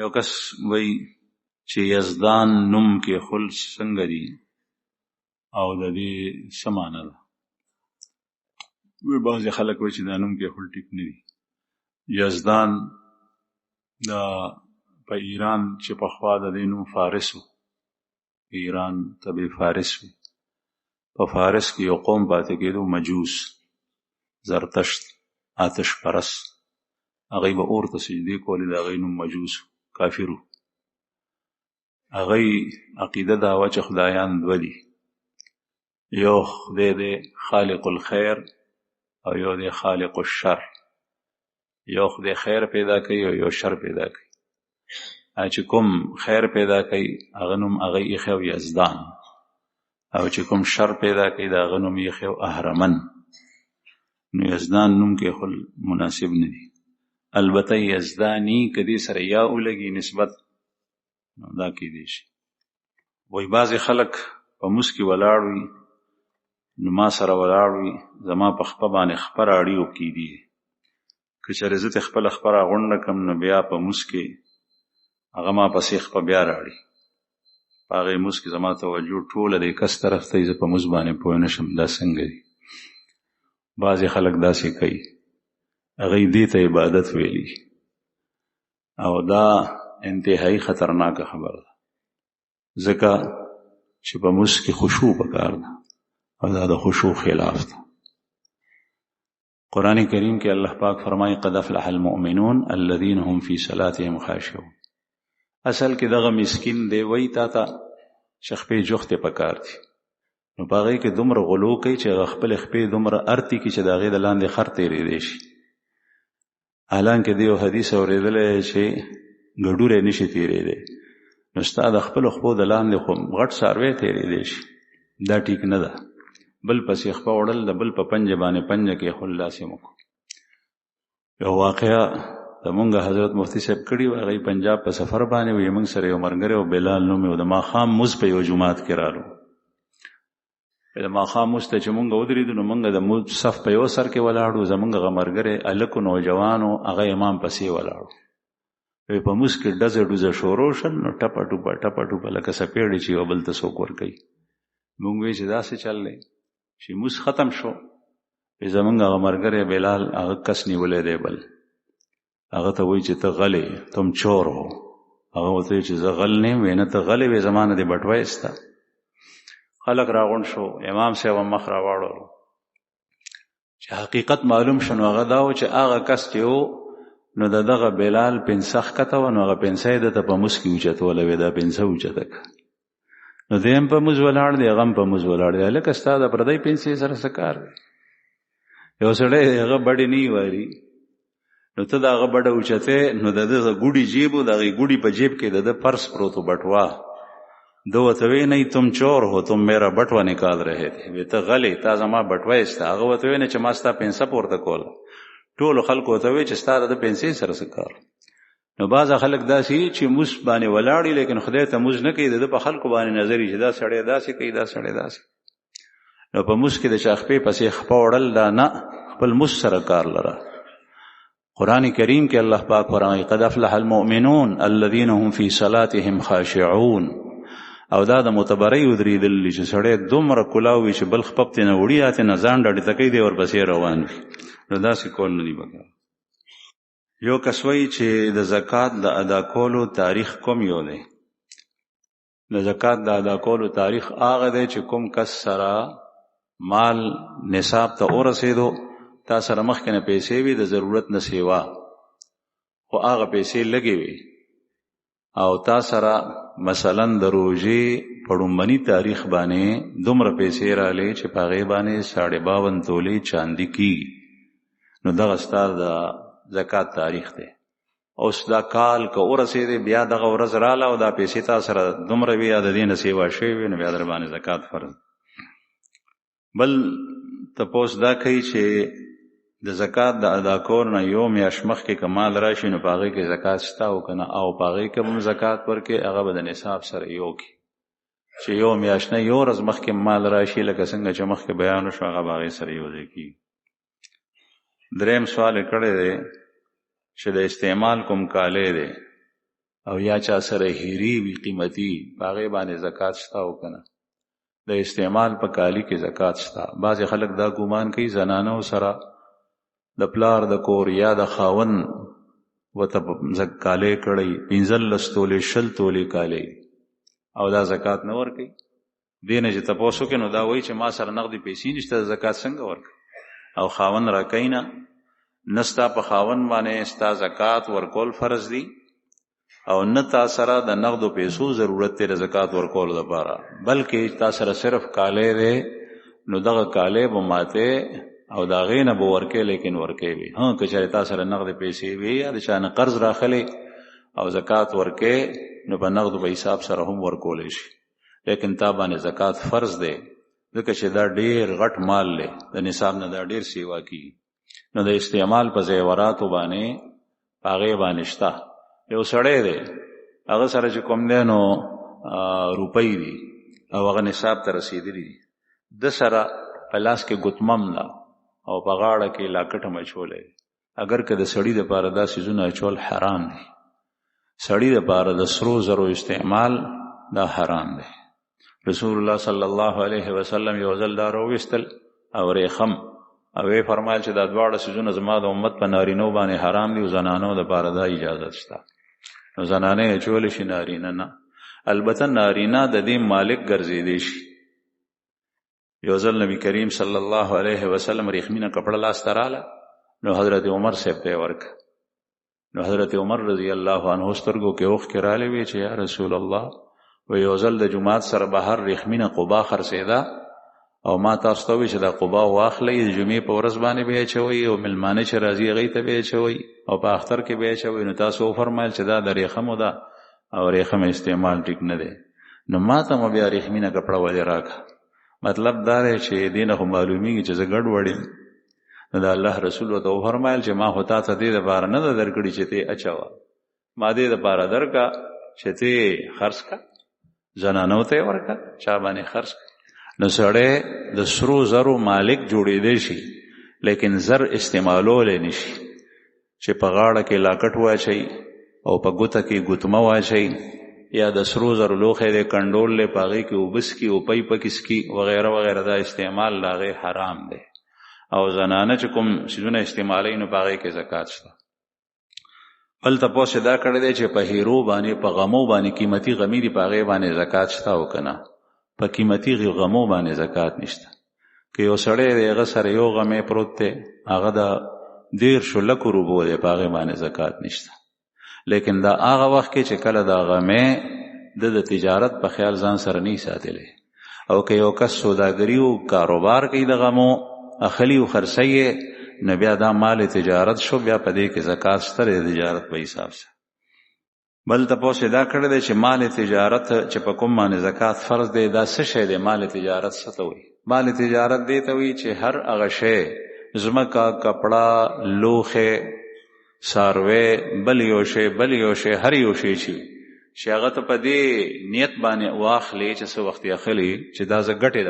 یو کس وی چې یزدان نوم کې خل څنګه دي او د دې څه معنی ده. وی بعضې خلک وایي چې دا نوم کې خل ټیک نه دي. یزدان دا په ایران چې پخوا د دې نوم فارس و، ایران طبع فارس و. په فارس کې یو قوم پاتې کېدو، مجوس، زرتشت، آتش پرست. هغوی به اور ته سجدې کولې، د هغوی نوم مجوس، کافرو. هغوی عقیده دا وه چې خدایان دوه دي، یو خدای دی خالق الخیر او یو دی خالق الشر. یو خدای خیر پیدا کوي او یو شر پیدا کوي. چې کوم خیر پیدا کوي هغه نوم هغوی ایښی و یزدان، او چې کوم شر پیدا کوي د هغه نوم ایښی و اهرمن. نو یزدان نوم کې خل مناسب نه دي. البته یزدانی که دې سره یا ولګي نسبت، نو دا کېدی شي. وایي بعضې خلک په مونځ کې ولاړ وي، نو ما سره ولاړ وي، زما په خپه باندې خپه راړي او کېدي. که چېرې زه ترې خپله خپه راغونډه کړم، نو بیا په مونځ کې هغه ما پسې خپه بیا راړي. په هغې مونځ کې زما توجه ټوله د کس طرف ته وي، زه په مونځ باندې پوه نه شم دا څنګه دي. بعضې خلک داسې کوي، هغوی دې ته عبادت ویلي، او دا انتهایی خطرناکه خبره ده، ځکه چې په مونځ کې خشوع پکار ده، او دا د خشوع خلاف ده. قرآن کریم کې الله پاک فرمایي قد افلح المؤمنون الذين هم في صلاتهم خاشعون. اصل کې دغه مسکین دی وایي تا ته چې خپې جوختې پکار دي، نو په هغې کې دومره غلو کوي چې هغه خپلې خپې دومره ارتي کړي چې د هغې د لاندې خر تېرېدی شي. حالانکه دی یو حدیث اورېدلی چې ګډوری نه شي تېرېدی، نو ستا د خپلو خپو د لاندې خو غټ څاروی تېرېدی شي. دا ټیک نه ده. بل پسې خپه وړل، د بل په پنجه باندې پنجه کې خل لاسې مکو. یو واقعه زمونږ حضرت مفتی صاحب کړي وه، هغوی پنجاب په سفر باندې وي، موږ سره یو ملګری و بلال نوم یې و، د ماښام مونځ په یو جومات کې رالو. د ماښام مونځ ته چې مونږ ودرېدو، نو مونږ د مونځ صف په یو سر کې ولاړو، زمونږ هغه ملګری هلک و نوجوان و، هغه امام پسې ولاړو. په مونځ کې ډزه ډوزه شروع شل، نو ټپه ټوپه ټپه ټوپه لکه څپېړې چې یو بل ته څوک ورکوي. مونږ وایي چې داسې چل دی چې مونځ ختم شو، زمونږ هغه ملګری بلال هغه کس نیولی دی بل، هغه ته وایي چې ته غلی، تم چور هو. هغه ورته وایي چې زه غل نه یم. وایي نه ته غلی وې، زما نه دې بټوی سته. خلک راغونډ شو، امام صاحب هم مخ راواړولو. چې حقیقت معلوم شو، نو هغه دا و چې هغه کس چې و، نو د دغه بلال پنسه ښکته وه، نو هغه پنسه یې ده ته په مونځ کې اوچتوله وې، دا پنسه اوچته کړه. نو دی هم په مونځ ولاړ دی، هغه هم په مونځ ولاړ دی. هلکه ستا د پردۍ پنسې سره څه کار دی؟ یو سړی هغه بډې نه واري، نو ته د هغه بډه اوچتې، نو د ده ګوډي جیب و، د هغې ګوډي په جیب کې د ده پرس پروت و، بټوا. ده ورته وی نہیں تم چور ہو، تم میرا بټوه نکال رہے تھے. وی ته غلی، تا زما بټوی سته. هغه ورته وی نه چې ما ستا پنسه پورته کوله. ټولو خلکو ورته وی چې ستا د پنسې سره څه کار. نو بعضه خلک داسې چې مونځ باندې ولاړ وي، لیکن خدای ته مونځ نه کوي، د ده په خلکو باندې نظر وي چې دا سړی داسې کوي، دا سړی داسې. نو په مونځ کې د چا خپې پسې خپه وړل، دا نه، خپل مونځ سره کار لره. قرآن کریم کې الله پاک فرمایي قد افلح المؤمنون الذين هم في صلاتهم خاشعون. او دا د متبرۍ ودرېدل چې سړی دومره کلاو وي چې بل خپه پتې نه وړي، هاتې نه ځان ډډې ته کوي، دی ورپسې روان وي. نو داسې کول نه دي پکار. یو کس وایي چې د زکات د ادا کولو تاریخ کوم یو دی؟ د زکات د ادا کولو تاریخ هغه دی چې کوم کس سره مال نصاب ته ورسېدو، تا سره مخکې نه پیسې وي د ضرورت نه سیوا، خو هغه پیسې لږې وي، او تا سره مثلا د روژې په ړومبني تاریخ باندې دومره پیسې راغلې چې په هغې باندې 52 تولې چاندي کېږي، نو دغه ستا د زکات تاریخ دی. اوس دا کال که ورسېدې، بیا دغه ورځ راله او دا پیسې تا سره دومره وي یا د دې نه سیوا شوې وي، نو بیا در باندې زکات فرض. بل تپوس دا کوي چې د زکات د ادا کولو نه یو میاشت مخکې که مال راشي، نو په هغې کې زکات شته او که نه، او په هغې کې هم زکات ورکړي، هغه به د نصاب سره یو کړي. چې یو میاشت نه یو ورځ مخکې مال راشي، لکه څنګه چې مخکې بیان وشو، هغه به هغې سره یو ځای کېږي. دریم سوال یې کړی دی چې د استعمال کوم کالی دی، او یا چا سره هیری وی قیمتي باغې باندې زکات شته او کنه د استعمال په کالی کې زکات شته. بعض خلک دا ګومان کوي زنانو سره د پلار د کور یا د خاون وته زکاله کړي 15 تولې 20 تولې کالی او دا زکات نه ورکي. دینه چې تاسو کې نو دا وایي چې ما سره نقدي پیسې نشته زکات څنګه ورکړي او خاون راکینا نستا په خاون باندې ستا زکات ورکول فرض دي او نه تا سره د نقدو پیسو ضرورت ته زکات ورکول لپاره بلکې تا سره صرف کاله دی نو دغه کاله به ماته او دا غینه به ورکې لیکن ورکې وي. ها که چېرې تا سره نقد پیسې وي یا د شان قرض راخلي او زکات ورکې نو په نقد په حساب سره هم ورکول شي لیکن تا باندې زکات فرض دی ځکه چې دا ډیر غټ مال دی د نصاب نه دا ډیر سیوا کی نو د استعمال په زیوراتو باندې هغه باندې شته. یو سړی دی هغه سره چې کوم دی نو روپۍ دي او هغه نصاب ته رسیدلی دي د سره په لاس کې ګوتمم ده او په غاړه کې لاکټ مچولې اگر که د سړی د پاره دا سيزونه چول حرام دي سړی د پاره د سرو زرو استعمال دا حرام دی. رسول الله صلی الله علیه وسلم یو ځل دا راوستل او ریخم او یې فرمایل چې دا دواړه سيزونه زما د امت په نارینو باندې حرام دي او زنانو د پاره دا اجازه شته. نو زنانه چول شي نارینه نه البته نارینه د دې مالک ګرځېدي شي. یو ځل نبی کریم صلی الله علیه وسلم ریخمینه کپڑا لاس تراله نو حضرت عمر سے په ورک نو حضرت عمر رضی الله عنه سترګو کې اوخ کراله وی چې یا رسول الله و یو ځل د جمعات سره بهر ریخمینه قبا خرڅیدا او ما تاسو ته وی چې دا قبا واخلې د جمعې په ورځ باندې به چوي او ملمانه چې راځي غي ته به چوي او په اختر کې به چوي نو تاسو فرمایل چې دا د ریخمو ده او ریخم استعمال ټیک نه دی نو ما ته مو بیا ریخمینه کپڑا ولې راکا مطلب دا دی چې دینه معلومیږي چې زګړ وړي نو د الله رسول وته فرمایل چې ما هوتا ته دې د بار نه درکړي چې ته اچوا ما دې د بار درکا چې ته خرڅ کا زنانو ته ورکا چا باندې خرڅ نو سړی د سرو زرو مالک جوړېدې شي لیکن زر استعمالول نشي چې په غاړه کې لاکټ واچي او په ګوته کې ګوتمه واچي یا د سرو زرو لوخه د کنډول له پاغي کې وبس کې او پي پکس کې وغیرہ وغیرہ دا استعمال لاغه حرام دی او زنانه چې کوم شیونه استعمالي نو پاغي کې زکات شته. بل تاسو دا کړی دی چې په هیرو باندې په غمو باندې قیمتي غمی دی پاغي باندې زکات شته او کنه په قیمتي غمو باندې زکات نشته. که یو سړی دغه سره یو غمې پروت دی هغه د 1.5 لک روپو دی پاغي باندې زکات نشته لیکن دا هغه وخت کې چې کله دا غمې د تجارت په خیال ځان سره نه ساتلې او که یو کس سوداګری او کاروبار کوي د غمو اخلي او خرڅي نه بیا دا مال تجارت شو بیا په دې کې زکات شته د تجارت په حساب سره. بل تاسو دا کړی دی چې مال تجارت چې په کوم باندې زکات فرض دی دا څه شی دی مال تجارت څه ته وایي؟ مال تجارت دی ته وایي چې هر هغه شی زمکا کپڑا لوخه ساروی بل یو شی هر یو شی چې هغه ته په دې نیت باندې واخلې چې څو وخت یې اخلي چې دا ز ګټه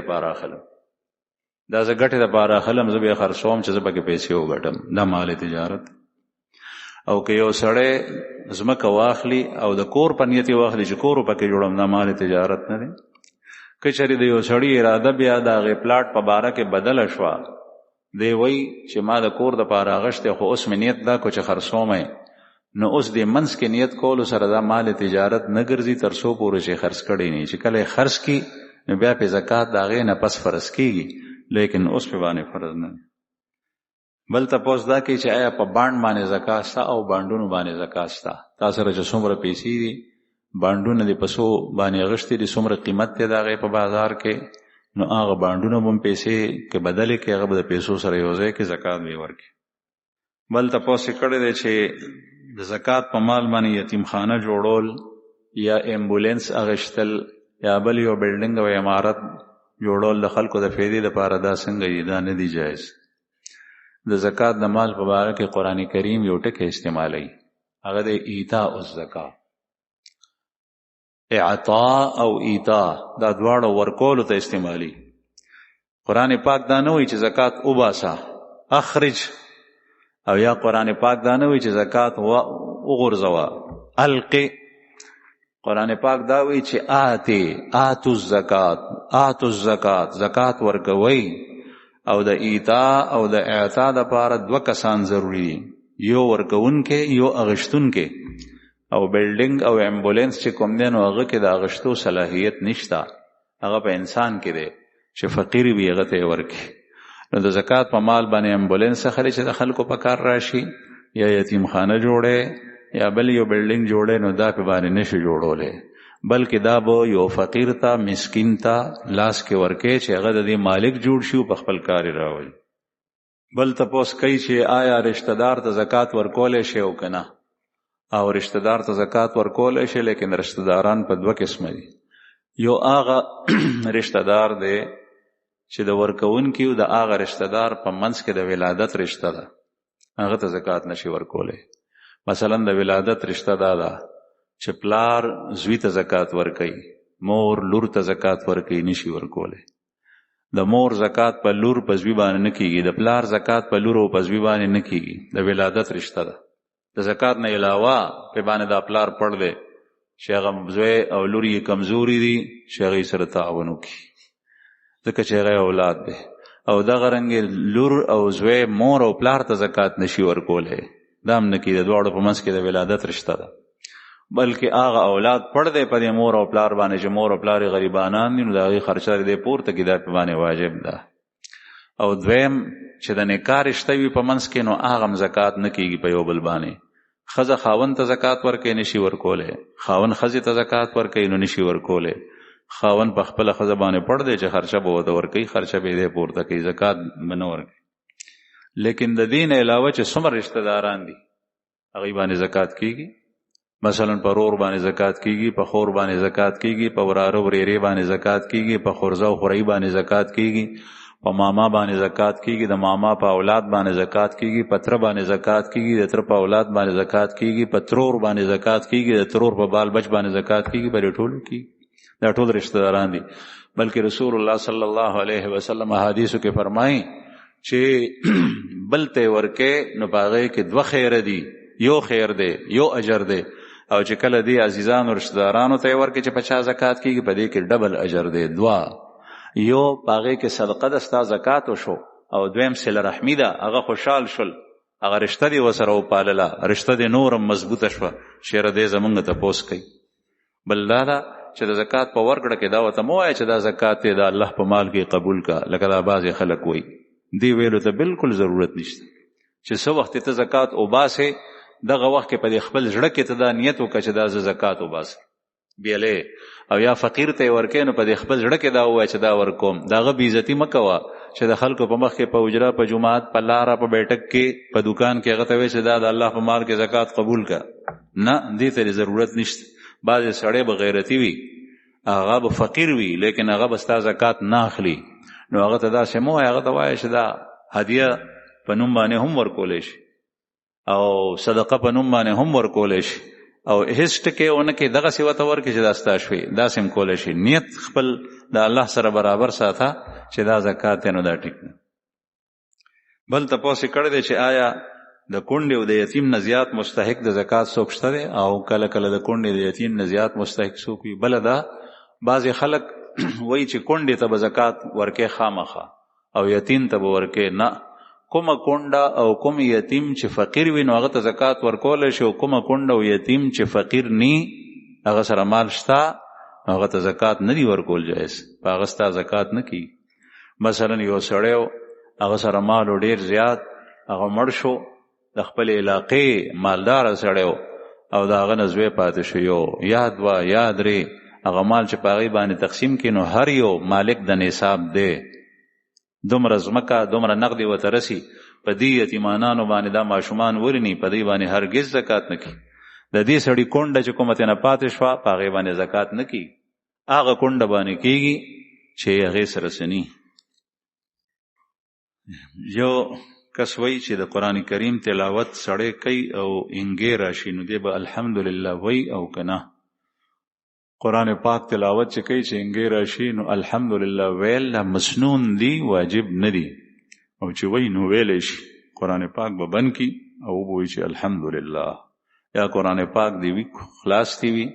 د پاره اخلم زه به خرڅوم چې زه به پیسې وګټم دا مال تجارت. او که یو سړی زمکه واخلي او د کور په نیت واخلي چې کور په کې جوړم دا مال تجارت نه دی. که چېرې د یو سړی اراده بیا د هغې پلاټ په باره کې بدله شوه دی وای چې ما د کور د پاره غشته خو اوس مې نیت دا کو چې خرڅوم نو اوس د منس کې نیت کول سره دا مال تجارت نه ګرځي تر څو پورې چې خرڅ کړي نه چې کله خرڅ کی نو بیا په زکات دا غې نه پس فرض کیږي لیکن اوس په باندې فرض نه. بل تاسو دا کې چې آیا په باند باندې زکات شته او باندونو باندې زکات شته تاسو سره چې څومره پیسې دي باندونه دي پسو باندې غشتي دي څومره قیمت ته دا غې په بازار کې نو هغه باندونه هم پیسې کې بدلې کې هغه د پیسو سره یو ځای کې زکات وی ورکړي. بل تاسو کړی دی چې د زکات په مال باندې یتیمخانه جوړول یا امبولانس اغشتل یا بل یو بلډینګ او عمارت جوړول د خلکو د فائدې لپاره دا څنګه دا نه دی جایز. د زکات د مال په اړه کې قران کریم یو ټکی استعمالوي هغه د ایتاء الزکات. اعطاء او ایتاء دا دواړه ورکول ته استعمالي. قران پاک دا نه وایي چې زکات وباسه اخرج او یا قران پاک دا نه وایي چې زکات وغورځوا القي قرآن پاک دا وی چې آتو الزکات زکات ورکوي او د ایتا او د اعطا د پاره دوه کسان ضروری دي، یو ورکوونکې یو اغشتونکې. او بلډینګ او امبولانس چې کوم دی نو هغه کې د اغشتو صلاحیت نشته، هغه په انسان کې دی چې فقیر وي هغه ته ورکي. نو د زکات په مال باندې امبولانس خري چې د خلکو په کار راشي یا یتیم خانه جوړه یا بل یو بلډینګ جوړه، نو دا په باندې نشي جوړولې، بلکې دا به یو فقیر ته مسکین ته لاس کې ورکې چې هغه د دې مالک جوړ شي او په خپل کار راوړي. بل تپوس کوي چې آیا رشتہ دار ته زکات ورکول شي او کنه؟ او رشتہ دار ته زکات ورکول شي، لیکن رشتہ داران په دوه قسم دي. یو هغه رشتہ دار دی چې د ورکوونکي او د هغه رشتہ دار په منځ کې د ولادت رشتہ ده، هغه ته زکات نشي ورکولای. مثلا د ولادت رشتہ ده چې پلار زوی ته زکات ورکوي، مور لور ته زکات ورکوي، نشي ورکولای. د مور زکات په لور په زوی باندې نه کیږي، د پلار زکات په لور او په زوی باندې نه کیږي، د ولادت رشتہ ده. د زکات نه علاوه په باندې د پلار پړ دی چې هغه زوی او لور یې کمزوري دي چې هغه سره تعاون وکړي ځکه چې هغه اولاد دی. او دغه رنګ لور او زوی مور او پلار ته زکات نشي ورکولای، دا هم نه کیږي، د دواړو په منځ کې د ولادت رشتہ ده. بلکې هغه اولاد پړ دی په دې مور او پلار باندې چې مور او پلار غریبانان دي، نو د هغې خرچه دې پورته کړي، دا په باندې واجب ده. او دویم چې د نکاح رشته وي په منځ کې، نو هغه هم زکات نه کیږي په یو بل باندې. ښځه خاوند ته زکات ورکوي نشي ورکولی، خاوند ښځې ته زکات ورکوي نو نشي ورکولی. خاوند په خپله ښځه باندې پړ دی چې خرچه به ورته ورکوي، خرچه به یې دی پورته کوي، زکات به نه ورکوي. لیکن د دې نه علاوه چې څومره رشته داران دي هغوی باندې زکات کیږي. مثلا په رور باندې زکات کیږي، په خور باندې زکات کیږي، په وراره ورېرې باندې زکات کیږي، په خورزه او خورۍ باندې زکات کیږي، په ماما باندې زکات کیږي، د ماما په اولاد باندې زکات کیږي، په تره باندې زکات کیږي، د تره په اولاد باندې زکات کیږي، په ترور باندې زکات کیږي، د ترور په بال بچ باندې زکات کیږي. په دې ټولو کې دا ټول رشتہ داران دي. بلکې رسول الله صلی الله علیه وسلم حدیثو کې فرمایي چې بل ته ورکې نو په هغې کې دوه خیره دي، یو خیر دی یو اجر دی. او چې کله دی عزیزانو رشتہ دارانو ته ورکې چې په چا زکات کیږي، په دې کې ډبل اجر دی، دوه. یو په هغې کې صدقه ده ستا زکات وشو، او دویم صله رحمي ده، هغه خوشحال شول، هغه رشته دې ورسره وپالله، رشته دې نور هم مضبوطه شوه، چېرې دی زمونږ تپوس کوي. بل دا ده چې د زکات په ورکړه کې دا ورته مه وایه چې دا زکات دی د الله په مال کې قبول کا، لکه دا بعضې خلک وایي. دې ویلو ته بالکل ضرورت نشته چې څه وخت ته زکات وباسې، دغه وخت کې په دې خپل زړه کې ته دا نیت وکړه چې دا زه زکات وباسم بیلې، او یا فقیر ته یې ورکې نو په دې خپل زړه کې دا ووایه چې دا ورکوم. د هغه بېعزتي مه کوه چې د خلکو په مخ کې په حجره، په جومات، په لاره، په بیټک کې، په دوکان کې هغه ته وایې چې دا د الله په مال کې زکات قبول کا. نه، دې ته ضرورت نشته. بعضې سړی به غیرتي وي، هغه به فقیر وي، لیکن هغه به ستا زکات نه اخلي، نو هغه ته داسې مه وایه، هغه ته وایه چې دا هدیه په نوم باندې هم ورکولی شي او صدقه په نوم باندې هم ورکولی شي، او هیڅ ټکی ونه کې دغسې ورته ورکړي چې دا ستا شوي، داسې هم کولی شي. نیت خپل د الله سره برابر ساته چې دا زکات دی، نو دا ټیک نه. بل تپوس یې کړی دی چې آیا د کونډې او د یتیم نه زیات مستحق د زکات څوک شته دی، او کله کله د کونډې د یتیم نه زیات مستحق څوک وي. بله دا بعضې خلک وایي چې کونډې ته به زکات ورکې خامخا او یتیم ته به ورکې نه. کومه کونډه او کوم یتیم چې فقیر وي نو هغه ته زکات ورکولی شي، او کومه کونډه او یتیم چې فقیر نی هغه سره مال شته هغه ته زکات نه دی ورکول جایز، په هغه ستا زکات نه کیږي. مثلا یو سړی هغه سره مال ډیر زیات، هغه مړ شو، د خپل علاقې مالدار سړی او د هغه نه زوی پاتې شو، یو یا دوه یا درې، هغه مال چې په هغې باندې تقسیم کړي نو هر یو مالک د نصاب دی، دومره ځمکه دومره نقدې ورته رسي، په دې یتیمانانو باندې دا ماشومان ورني، په دې باندې هرګز زکات نه کړي. د دې سړي کونډه چې کومه ترې نه پاتې شوه په هغې باندې زکات نه کړي، هغه کونډه باندې کېږي چې هغې سره سني. یو کس وایي چې د قرآن کریم تلاوت سړی کوي او انګې راشي نو دی به الحمدلله وایي او که نه. قرآن پاک تلاوت چې کوي چې انګې راشي نو الحمدلله ویل مسنون دی، واجب نه دی، او چې وایي نو ویلی شي. قرآن پاک به بند کړي او وبوي چې الحمدلله، یا قرآن پاک دی وي خلاص دی وي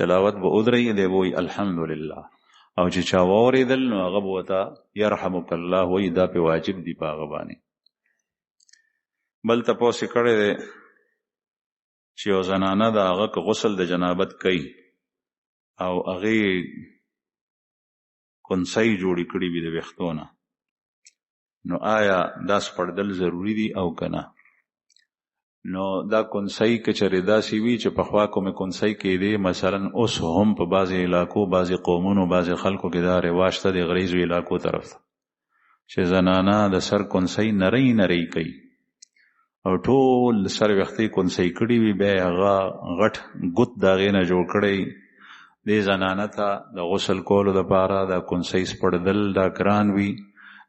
تلاوت به ودرې دی وی الحمدلله، او چې چا واورېدل نو هغه به ورته یرحمک الله وایي، دا پې واجب دي په هغه باندې. بل تپوس یې کړی دی چې یو زنانه د هغه که غسل د جنابت کوي او هغې کنسۍ جوړې کړي وي د ویښتو نه، نو آیا دا سپړدل ضروري دي او که نه؟ نو دا کنسۍ که چېرې داسې وي چې پخوا کومې کنسۍ کېدې، مثلا اوس هم په بعضې علاقو، بعضې قومونو، بعضې خلکو کې دا رواج ته د غریزو علاقو طرف ته چې زنانه د سر کنسۍ نری نری کوي او ټول سر ویښتې کنسۍ کړي وي، بیا یې هغه غټ ګوت د هغې نه جوړ کړی. دې زنانه ته د غسل کولو دپاره دا کنسۍ سپړدل دا ګران وي.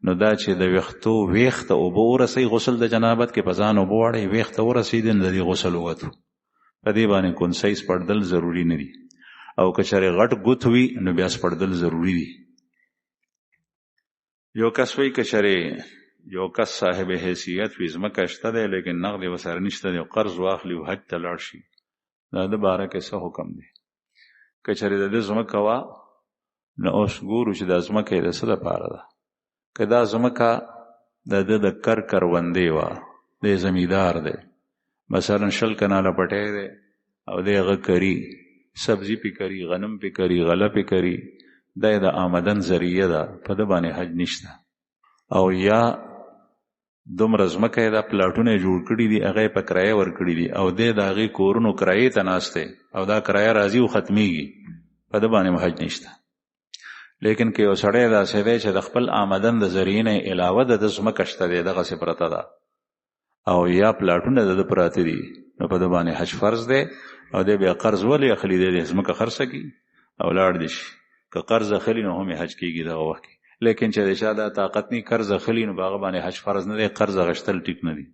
نو دا چې د ویښتو ویښ ته اوبه ورسوي، غسل د جنابت کې په ځان اوبه واړوي، ویښ ته ورسېدي نو د دې غسل ووتو، په دې باندې کنسۍ سپړدل ضروري نه دي. او که چېرې غټ ګوت وي نو بیا سپړدل ضروري دي. یو کس وایي که چېرې یو کس صاحب حیثیت وي، ځمکه شته دی لیکن نغد یې ورسره نشته دی، قرض واخلي او حج ته لاړ شي، دا د باره کې څه حکم دی؟ که چېرې د ده ځمکه وه نو اوس ګورو چې دا ځمکه یې د څه دپاره ده. که دا ځمکه د ده د کروندې وه، دی زمیندار دی، مثلا 20 کناله پټی دی او دی هغه کري، سبزي پې کري، غنم پې کري، غله پې کري، دا یې د آمدن ذریعه ده، په ده باندې حج نشته. او یا دومره ځمکه یې دا پلاټونه یې جوړ کړي دي، هغه یې په کرایه ورکړي دي او دی د هغې کورونو کرایې ته ناست دی او دا کرایه راځي او ختمیږي، په ده باندې حج نشته. لیکن که یو سړی داسې دی چې د خپل آمدن د ذریعې نه علاوه د ده ځمکه شته دی، دغسې پرته ده او یا پلاټونه د ده پراته دي، نو په ده باندې حج فرض دی. او دی بیا قرض ولې اخلي؟ دی ځمکه خرڅه کړي او لاړ دي شي. که قرض اخلي نو هم یې حج کېږي دغه وخت کې. لیکن چې د چا دا طاقت نه قرض اخلي نو په هغه باندې حج فرض نه دی، قرض اخیستل ټیک نه دي.